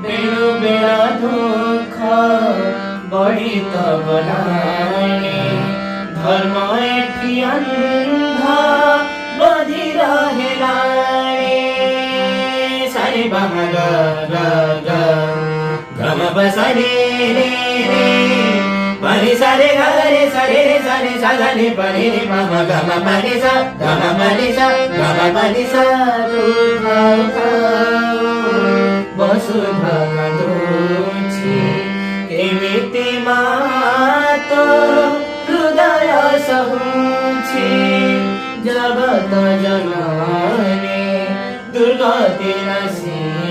value बेला दुःख बढी त बनाए धर्म एठी अन्धा बधिरहेला सारे बामा ग ग ग गम बसरे रे रे पनि सारे ग रे सारे रे सारे सा रे पनि रे बामा गम पनि सा गम पनि सा गम पनि सा वसुधा दोषी केमिति मातो हृदय सहुछि जगत जननी दुर्गति नसी